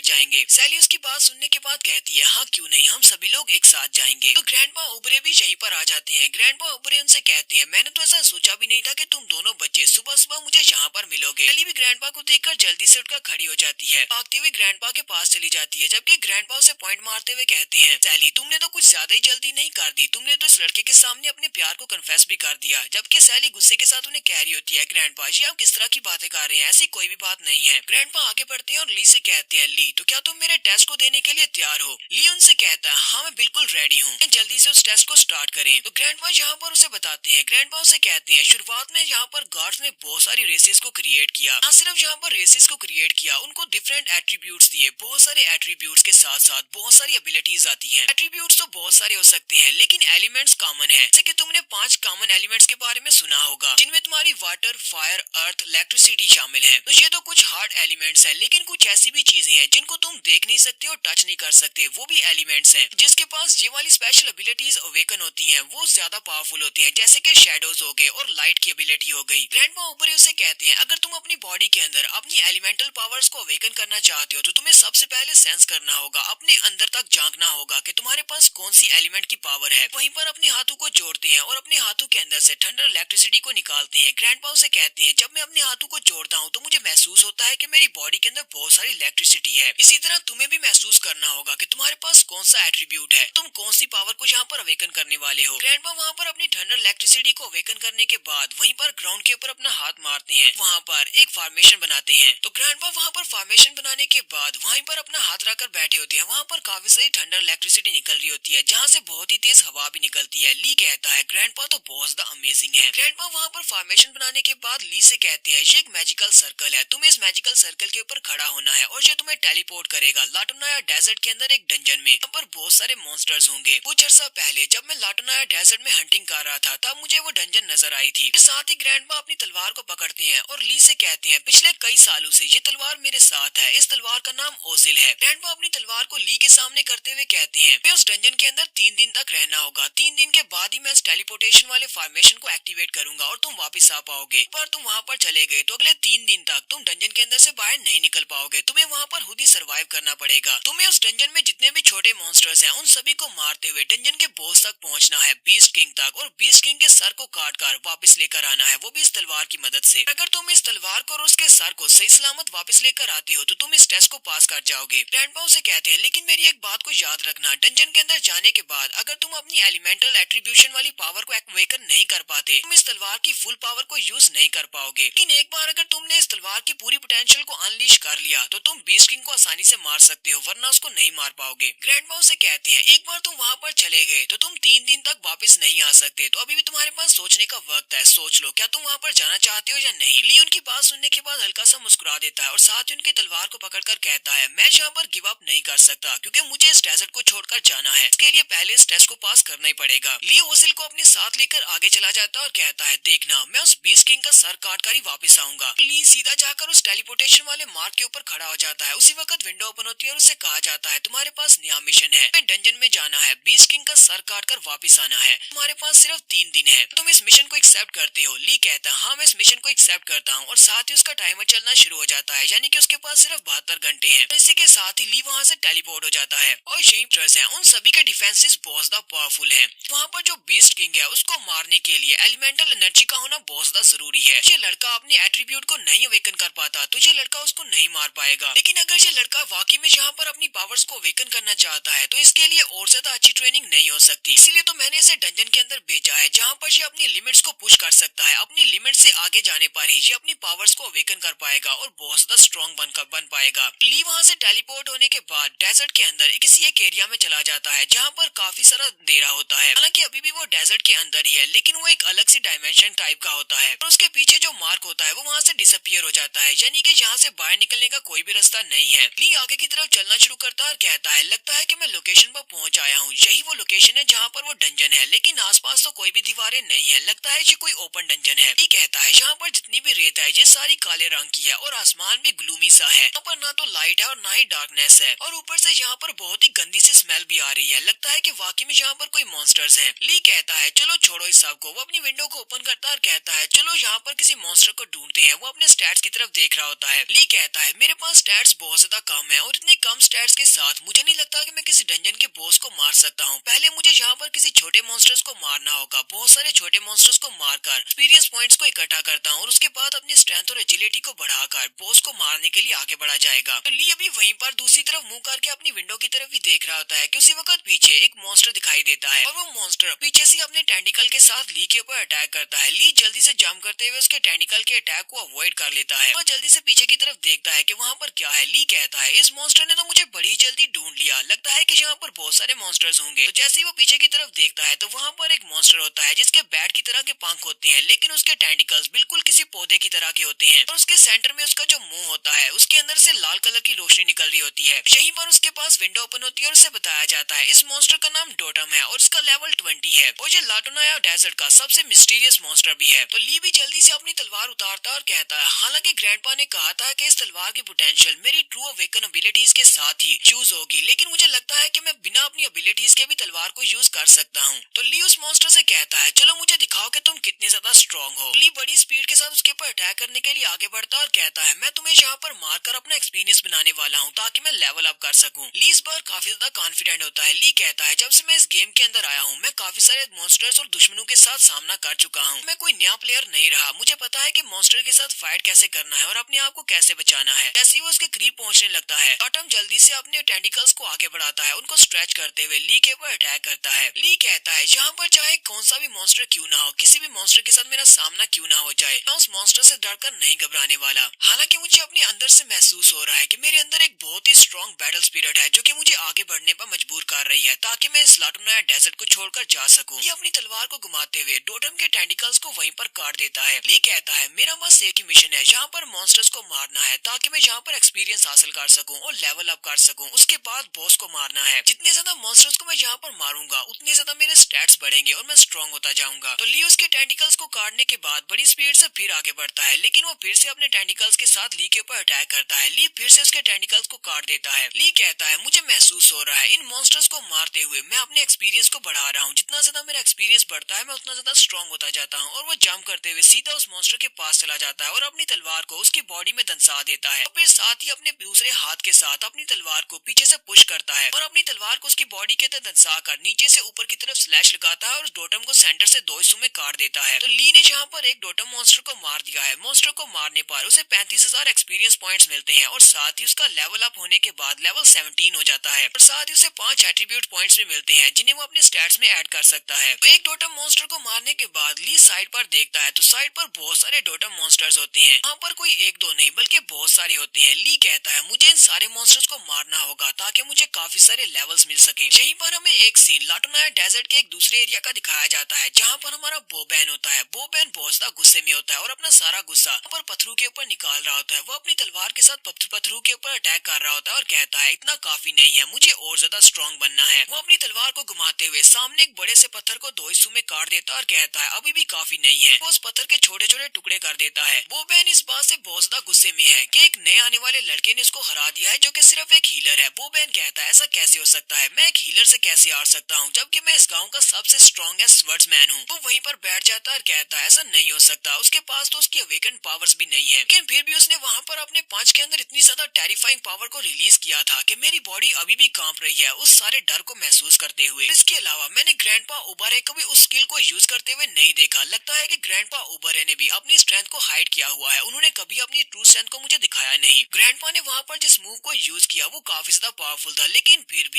जाएंगे। सैली उसकी बात सुनने के बाद कहती है, हाँ क्यों नहीं, हम सभी लोग एक साथ जाएंगे। तो ग्रैंडपा ओबरे भी यहीं पर आ जाते हैं। ग्रैंडपा ओबरे उनसे कहते हैं, मैंने तो ऐसा सोचा भी नहीं था कि तुम दोनों बच्चे सुबह सुबह मुझे यहाँ पर मिलोगे। सैली भी ग्रैंडपा को देखकर जल्दी से उठकर खड़ी हो जाती है, भागती हुई ग्रैंडपा के पास चली जाती है, जबकि ग्रैंडपा उसे पॉइंट मारते हुए कहते हैं, सैली तुमने तो कुछ ज्यादा ही जल्दी नहीं कर दी, तुमने तो इस लड़के के सामने अपने प्यार को कन्फेस भी कर दिया। जबकि सैली गुस्से के साथ उन्हें कह रही होती है, ग्रैंडपा जी आप किस तरह की बातें कर रहे हैं, ऐसी कोई भी बात नहीं है। ग्रैंडपा आगे बढ़ते हैं और ली से कहते हैं, ली तो क्या तुम मेरे टेस्ट को देने के लिए तैयार हो? ली उनसे कहता है, हाँ मैं बिल्कुल रेडी हूँ, जल्दी से उस टेस्ट को स्टार्ट करें। तो ग्रैंडपा यहाँ पर उसे बताते हैं, ग्रैंडपा उसे कहते हैं, शुरुआत में यहाँ पर गार्ड्स ने बहुत सारी रेसेस को क्रिएट किया, ना सिर्फ यहाँ पर रेसेस को क्रिएट किया, उनको डिफरेंट एट्रीब्यूट्स दिए, बहुत सारे एट्रीब्यूट्स के साथ साथ बहुत सारी एबिलिटीज आती हैं। एट्रीब्यूट्स तो बहुत सारे हो सकते हैं, लेकिन एलिमेंट्स कॉमन है, जैसे कि तुमने 5 कॉमन एलिमेंट्स के बारे में सुना होगा, जिनमें तुम्हारी वाटर, फायर, अर्थ, इलेक्ट्रिसिटी शामिल है। तो ये तो कुछ हार्ड एलिमेंट्स हैं, लेकिन कुछ ऐसी भी चीजें हैं जिनको तुम देख नहीं सकते और टच नहीं कर सकते, वो भी एलिमेंट्स हैं। जिसके पास ये वाली स्पेशल एबिलिटीज अवेकन होती हैं, वो ज्यादा पावरफुल होती हैं, जैसे कि शैडोज हो गए और लाइट की एबिलिटी हो गई। ग्रैंडपा ओबरे उसे कहते हैं, अगर तुम अपनी बॉडी के अंदर अपनी एलिमेंटल पावर्स को अवेकन करना चाहते हो तो तुम्हें सबसे पहले सेंस करना होगा, अपने अंदर तक झांकना होगा कि तुम्हारे पास कौन सी एलिमेंट की पावर है। वहीं पर अपने हाथों को जोड़ते हैं और अपने हाथों के अंदर से ठंडर इलेक्ट्रिसिटी को निकालते हैं। ग्रैंडपा उसे कहते हैं, जब मैं अपने हाथों को जोड़ता हूँ तो मुझे महसूस होता है कि मेरी बॉडी के अंदर बहुत सारी इलेक्ट्रिसिटी है। इसी तरह तुम्हें भी महसूस करना होगा कि तुम्हारे पास कौन सा एट्रीब्यूट है, तुम कौन सी पावर को यहाँ पर अवेकन करने वाले हो। ग्रैंडपा वहाँ पर अपनी ठंडर इलेक्ट्रिसिटी को अवेकन करने के बाद वहीं पर ग्राउंड के ऊपर अपना हाथ मारते हैं, वहाँ पर एक फॉर्मेशन बनाते हैं। तो ग्रैंडपा वहाँ पर फॉर्मेशन बनाने के बाद वहीं पर अपना हाथ रखकर बैठे होते हैं, वहाँ पर काफी सारी ठंडर इलेक्ट्रिसिटी निकल रही होती है, जहाँ से बहुत ही तेज हवा भी निकलती है। ली कहता है, ग्रैंडपा तो बहुत ज्यादा अमेजिंग है। ग्रैंडपा वहाँ पर फॉर्मेशन बनाने के बाद ली से कहते हैं, ये एक मैजिकल सर्कल है, तुम्हें इस मैजिकल सर्कल के ऊपर खड़ा होना है और ये तुम्हें टेलीपोर्ट करेगा लाटोनाया डेजर्ट के अंदर एक डंजन में। यहाँ पर बहुत सारे मॉन्स्टर्स होंगे। कुछ अर्सा पहले जब मैं लाटोनाया डेजर्ट में हंटिंग कर रहा था, तब मुझे वो डंजन नजर आई थी। साथ ही ग्रैंडपा अपनी तलवार को पकड़ते हैं और ली से कहते हैं, पिछले कई सालों से ये तलवार मेरे साथ है, इस तलवार का नाम ओजिल है। ग्रैंडपा अपनी तलवार को ली के सामने करते हुए कहते हैं, मैं उस डंजन के अंदर 3 दिन तक रहना होगा, 3 दिन के बाद ही मैं इस टेलीपोर्टेशन वाले फॉर्मेशन को एक्टिवेट करूंगा और तुम वापस आ पाओगे। पर तुम वहाँ पर चले गए तो अगले 3 दिन तक तुम डंजन के अंदर से बाहर नहीं निकल पाओगे, तुम्हें वहाँ पर खुद ही सर्वाइव करना पड़ेगा। तुम्हें उस डंजन में जितने भी छोटे मॉन्स्टर्स हैं उन सभी को मारते हुए डंजन के बॉस तक पहुँचना है, बीस्ट किंग तक, और बीस्ट किंग के सर को काट कर वापस लेकर आना है, वो भी इस तलवार की मदद से। अगर तुम इस तलवार को और उसके सर को सही सलामत वापस लेकर आते हो तो तुम इस टेस्ट को पास कर जाओगे। ग्रैंडपा उसे कहते हैं, लेकिन मेरी एक बात को याद रखना, डंजन के अंदर जाने के बाद अगर तुम अपनी एलिमेंटल एट्रीब्यूशन वाली पावर को एक्टिवेट नहीं कर पाते, तुम इस तलवार की फुल पावर को यूज नहीं कर पाओगे। लेकिन एक बार अगर तुमने इस तलवार की पूरी पोटेंशियल को अनलीश कर लिया तो तुम बीस्ट किंग को आसानी से मार सकते हो, वरना उसको नहीं मार पाओगे। ग्रैंडपा उसे कहते हैं, एक बार तुम वहाँ पर चले गए तो तुम 3 दिन तक वापस नहीं आ सकते, तो अभी भी तुम्हारे पास सोचने का वक्त है, सोच लो क्या तुम वहाँ पर जाना चाहते हो या नहीं। ली उनकी बात सुनने के बाद हल्का सा मुस्कुरा देता है और साथ ही उनकी तलवार को पकड़कर कहता है, मैं यहाँ पर गिव अप नहीं कर सकता क्योंकि मुझे इस डेजर्ट को छोड़कर जाना है, इसके लिए पहले इस टेस्ट को पास करना ही पड़ेगा। ली ओसिल को अपने साथ लेकर आगे चला जाता है और कहता है, देखना मैं उस बीस्ट किंग का सर काट कर ही वापस आऊंगा। ली सीधा जाकर उस टेलीपोर्टेशन वाले मार्ग के ऊपर खड़ा हो जाता है। उसी वक्त विंडो ओपन होती है और उसे कहा जाता है, तुम्हारे पास नया मिशन है, डंजन में जाना है, बीस्ट किंग का सर काट कर वापिस आना है, तुम्हारे पास सिर्फ 3 दिन है, तुम इस मिशन को एक्सेप्ट करते हो। ली कहता है, हाँ मैं इस मिशन को एक्सेप्ट करता हूँ, और साथ ही उसका टाइमर चलना शुरू हो जाता है, यानी कि उसके पास सिर्फ 72 घंटे हैं। इसी के साथ ही ली वहाँ से टेलीपोर्ट हो जाता है और यही ट्रस है, उन सभी के डिफेंसेस बहुत ज्यादा पावरफुल हैं। वहाँ पर जो बीस्ट किंग है उसको मारने के लिए एलिमेंटल एनर्जी का होना बहुत ज्यादा जरूरी है। ये लड़का अपने एट्रीब्यूट को नहीं अवेकन कर पाता तो ये लड़का उसको नहीं मार पाएगा, लेकिन अगर ये लड़का वाकई में यहाँ पर अपनी पावर्स को अवेकन करना चाहता है तो इसके लिए और ज्यादा अच्छी ट्रेनिंग नहीं हो सकती। इसीलिए तो मैंने इसे डंजन के अंदर भेजा है, जहाँ पर ये अपनी लिमिट्स को पुश कर सकता है। अपनी लिमिट से आगे जाने पर ही ये अपनी पावर्स को अवेकन कर पाएगा और बहुत ज्यादा स्ट्रॉन्ग बन पाएगा। ली वहाँ से टेलीपोर्ट होने के बाद डेजर्ट के अंदर किसी एक एरिया में चला जाता है जहाँ पर काफी सारा अंधेरा होता है। हालांकि अभी भी वो डेजर्ट के अंदर ही है, लेकिन वो एक अलग सी डायमेंशन टाइप का होता है और उसके पीछे जो मार्क होता है वो वहाँ से डिसअपियर हो जाता है, यानी कि यहाँ से बाहर निकलने का कोई भी रास्ता नहीं है। ली आगे की तरफ चलना शुरू करता है और कहता है, लगता है कि मैं लोकेशन पर पहुंच आया हूँ। यही वो लोकेशन है जहाँ पर वो डंजन है, लेकिन आसपास तो कोई भी दीवारें नहीं है। लगता है ये कोई ओपन डंजन है। ली कहता है, यहाँ पर जितनी भी रेत है ये सारी काले रंग की है और आसमान भी ग्लूमी सा है। यहाँ पर ना तो लाइट है और ना ही डार्कनेस है, और ऊपर से यहाँ पर बहुत ही गंदी सी स्मेल भी आ रही है। लगता है कि वाकई में यहाँ पर कोई मॉन्स्टर्स हैं। ली कहता है, चलो छोड़ो इस सब को। वो अपनी विंडो को ओपन करता है और कहता है, चलो यहाँ पर किसी मॉन्स्टर को ढूंढते हैं। वो अपने स्टैट्स की तरफ देख रहा होता है। ली कहता है, मेरे पास स्टैट्स बहुत ज्यादा कम है और इतने कम स्टैट्स के साथ मुझे नहीं लगता कि मैं किसी डंजन के बॉस को मार सकता हूँ। पहले मुझे यहाँ पर किसी छोटे मॉन्स्टर्स को मारना होगा। बहुत सारे छोटे मॉन्स्टर्स को मारकर एक्सपीरियंस पॉइंट्स को इकट्ठा करता हूँ और उसके बाद अपनी स्ट्रेंथ और एजिलिटी को बढ़ाकर बॉस को मारने के लिए आगे बढ़ा जाएगा। तो ली अभी वहीं पर दूसरी तरफ मुंह करके अपनी विंडो की तरफ भी देख रहा होता है कि उसी वक्त पीछे एक मॉन्स्टर दिखाई देता है और वो मॉन्स्टर पीछे से अपने टेंटिकल के साथ ली के ऊपर अटैक करता है। ली जल्दी से जंप करते हुए उसके टेंटिकल के अटैक को अवॉइड कर लेता है और जल्दी से पीछे की तरफ देखता है कि वहाँ पर क्या है। ली कहता है, इस मॉन्स्टर ने तो मुझे बड़ी जल्दी ढूंढ लिया। लगता है कि यहाँ पर बहुत सारे मॉन्स्टर्स होंगे। तो जैसे ही वो पीछे की तरफ देखता है तो वहाँ पर एक मॉन्स्टर होता है जिसके बैट की तरह के पंख होते हैं, लेकिन उसके टेंटिकल्स बिल्कुल किसी पौधे की तरह के होते हैं और उसके सेंटर में उसका जो मुंह होता है उसके अंदर से लाल कलर की रोशनी निकल रही होती है। यहीं पर उसके पास विंडो ओपन होती है और उसे बताया जाता है, इस मॉन्स्टर का नाम डोटम है और इसका लेवल 20 है और ये लाटोनाया डेजर्ट का सबसे मिस्टीरियस मॉन्स्टर भी है। तो ली भी जल्दी से अपनी तलवार उतारता है और कहता है, हालांकि ग्रैंडपा ने कहा था कि इस तलवार की पोटेंशियल मेरी ट्रू अवेकन एबिलिटीज के साथ ही यूज होगी, लेकिन मुझे लगता है कि मैं बिना अपनी एबिलिटीज के भी तलवार को यूज कर सकता हूँ। तो ली उस मॉन्स्टर से कहता है, चलो मुझे दिखाओ कि तुम कितने ज्यादा स्ट्रॉन्ग हो। ली बड़ी स्पीड के साथ उसके ऊपर अटैक करने के लिए आगे बढ़ता है और कहता है, मैं तुम्हें यहाँ पर मारकर अपना एक्सपीरियंस बनाने वाला हूँ ताकि मैं लेवल अप कर सकूँ। ली इस बार काफी ज्यादा कॉन्फिडेंट होता है। ली कहता है, जब से मैं इस गेम के अंदर आया हूँ मैं काफी सारे मॉन्स्टर्स और दुश्मनों के साथ सामना कर चुका हूँ। मैं कोई नया प्लेयर नहीं रहा। मुझे पता है कि मॉन्स्टर के साथ फाइट कैसे करना है और अपने आप को कैसे बचाना है। जैसे ही वो उसके करीब पहुंचने लगता है, टॉटम जल्दी से अपने टेंटिकल्स को आगे बढ़ाता है, उनको स्ट्रेच करते हुए ली के ऊपर अटैक करता है। ली कहता है, यहाँ पर चाहे कौन सा भी मॉन्स्टर क्यों ना हो, किसी भी मॉन्स्टर के साथ मेरा सामना क्यों ना हो जाए, मैं उस मॉन्स्टर से डरकर नहीं घबराने वाला। हालांकि मुझे अपने अंदर से महसूस हो रहा है कि मेरे अंदर एक बहुत ही स्ट्रॉन्ग बैटल स्पिरिट है जो कि मुझे आगे बढ़ने पर मजबूर कर रही है ताकि मैं इस लाटोनाया डेजर्ट को छोड़कर जा सकूं। ये अपनी तलवार को घुमाते हुए डोटम के टेंटिकल्स को वहीं पर काट देता है। ली कहता है, मेरा बस एक ही मिशन है, यहाँ पर मॉन्स्टर्स को मारना है ताकि मैं यहाँ पर एक्सपीरियंस हासिल कर सकूं और लेवल अप कर सकूं। उसके बाद बॉस को मारना है। जितने ज्यादा मॉन्स्टर्स को मैं यहाँ पर मारूंगा उतने ज्यादा मेरे स्टैट्स बढ़ेंगे और मैं स्ट्रॉन्ग होता जाऊंगा। तो ली उसके टेंटिकल्स को काटने के बाद बड़ी स्पीड से फिर आगे बढ़ता है, लेकिन वो फिर से अपने टेंटिकल्स के साथ ली के ऊपर अटैक करता है। ली फिर से उसके टेंटिकल्स को काट देता है। ली कहता है, मुझे महसूस हो रहा है इन मॉन्स्टर्स को मारते हुए मैं अपने एक्सपीरियंस को बढ़ा रहा हूँ। जितना ज्यादा मेरा एक्सपीरियंस बढ़ता है मैं उतना ज्यादा स्ट्रॉन्ग होता जाता हूँ। और वो जंप करते हुए सीधा उस मॉन्स्टर के पास चला जाता है और अपनी तलवार को उसकी बॉडी में दंसा देता है। और फिर साथ ही अपने दूसरे हाथ के साथ अपनी तलवार को पीछे से पुश करता है और अपनी तलवार को उसकी बॉडी के अंदर दंसा कर नीचे से ऊपर की तरफ स्लैश लगाता है और उस डोटम को सेंटर से दो हिस्सों में काट देता है। तो ली ने यहाँ पर एक डोटम मॉन्स्टर को मार दिया है। मॉन्स्टर को मारने पर उसे 35,000 एक्सपीरियंस पॉइंट्स मिलते हैं और साथ ही उसका लेवल अप होने के बाद लेवल 17 हो जाता है और साथ ही उसे 5 एट्रीब्यूट पॉइंट्स भी मिलते हैं जिन्हें वो अपने स्टैट्स में ऐड कर सकता है। तो एक डोटम मॉन्स्टर को मारने के बाद ली साइड पर देखता है तो साइड पर बहुत सारे डोटम मॉन्स्टर्स होते हैं। यहाँ पर कोई एक दो नहीं बल्कि बहुत सारे होते हैं। ली कहता है, मुझे इन सारे मॉन्स्टर्स को मारना होगा ताकि मुझे काफी सारे लेवल्स मिल सकें। यहीं पर हमें एक सीन लाटोनाया डेजर्ट के एक दूसरे एरिया का दिखाया जाता है जहाँ पर हमारा बोबैन होता है। बोबैन बहुत ज्यादा गुस्से में होता है और अपना सारा गुस्सा पर पत्थरों के ऊपर निकाल रहा होता है। वो अपनी तलवार के साथ पत्थरों के ऊपर अटैक कर रहा होता है और कहता है, इतना काफी नहीं है, मुझे और ज्यादा स्ट्रॉन्ग बनना है। वो अपनी तलवार को घुमाते हुए सामने एक बड़े से पत्थर को दो हिस्सों में काट देता है और कहता है, अभी भी काफी नहीं है। वो उस पत्थर के छोटे छोटे टुकड़े कर देता है। बोबैन इस बात से बहुत ज्यादा गुस्से में है कि एक नए आने वाले लड़के ने उसको हरा दिया है जो कि सिर्फ एक हीलर है। बोबैन कहता है, ऐसा कैसे हो सकता है, मैं एक हीलर से कैसे हार सकता हूँ जबकि मैं इस गाँव का सबसे स्ट्रॉन्गेस्ट स्वर्ड्समैन हूँ। वो वहीं पर बैठ जाता है और कहता है, ऐसा नहीं हो सकता, उसके पास तो उसकी अवेकन पावर्स भी नहीं है, लेकिन फिर भी उसने वहाँ पर अपने पंच के अंदर इतनी ज्यादा टेरिफाइंग पावर को रिलीज किया था कि मेरी बॉडी अभी भी कांप रही है उस सारे डर को महसूस करते हुए। इसके अलावा मैंने ग्रैंडपा ओबरे को भी उस स्किल को यूज करते हुए नहीं देखा। लगता है कि ग्रैंडपा ओबरे ने भी अपनी स्ट्रेंथ को हाइड किया हुआ है। उन्होंने कभी अपनी ट्रू स्ट्रेंथ को मुझे दिखाया नहीं। ग्रैंडपा ने वहाँ पर जिस मूव को यूज किया वो काफी ज्यादा पावरफुल था, लेकिन फिर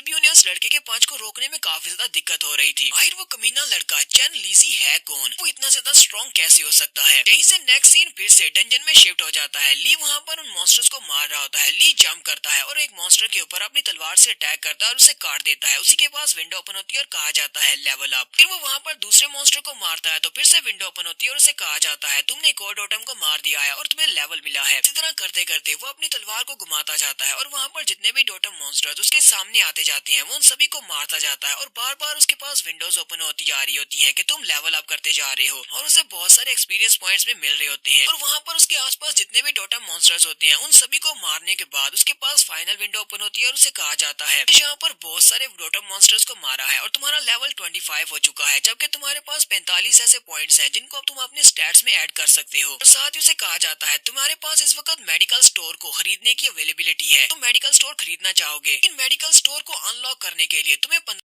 भी उन्हें उस लड़के के पंच को रोकने में काफी ज्यादा दिक्कत हो रही थी। आखिर वो कमीना लड़का चेन लीजी है कौन, वो इतना ज्यादा स्ट्रॉन्ग कैसे हो सकता है। यहीं से नेक्स्ट सीन फिर से डंजन में शिफ्ट हो जाता है। ली वहाँ पर उन मॉन्स्टर्स को मार रहा होता है। ली जंप करता है और एक मॉन्स्टर के ऊपर अपनी तलवार से अटैक करता है और उसे काट देता है। उसी के पास विंडो ओपन होती है और कहा जाता है लेवल अप। फिर वो वहाँ पर दूसरे मॉन्स्टर को मारता है तो फिर से विंडो ओपन होती है और उसे कहा जाता है, तुमने एक और डोटम को मार दिया है और तुम्हें लेवल मिला है। तरह करते करते वो अपनी तलवार को घुमाता जाता है और वहाँ पर जितने भी टोटम मॉन्स्टर्स उसके सामने आते जाते हैं वो उन सभी को मारता जाता है और बार बार उसके पास विंडोज ओपन होती जा रही होती हैं कि तुम लेवल अप करते जा रहे हो और उसे बहुत सारे एक्सपीरियंस पॉइंट्स भी मिल रहे होते हैं। और वहाँ पर उसके आसपास जितने भी टोटम मॉन्स्टर्स होते हैं उन सभी को मारने के बाद उसके पास फाइनल विंडो ओपन होती है और उसे कहा जाता है यहाँ पर बहुत सारे टोटम मॉन्स्टर्स को मारा है और तुम्हारा लेवल 25 हो चुका है, जबकि तुम्हारे पास 45 ऐसे पॉइंट्स हैं जिनको अब तुम अपने स्टैट्स में ऐड कर सकते हो। और साथ ही उसे कहा जाता है तुम्हारे पास इस वक्त मेडिकल स्टोर को खरीदने की अवेलेबिलिटी है, तुम मेडिकल स्टोर खरीदना चाहोगे। इन मेडिकल स्टोर को अनलॉक करने के लिए तुम्हें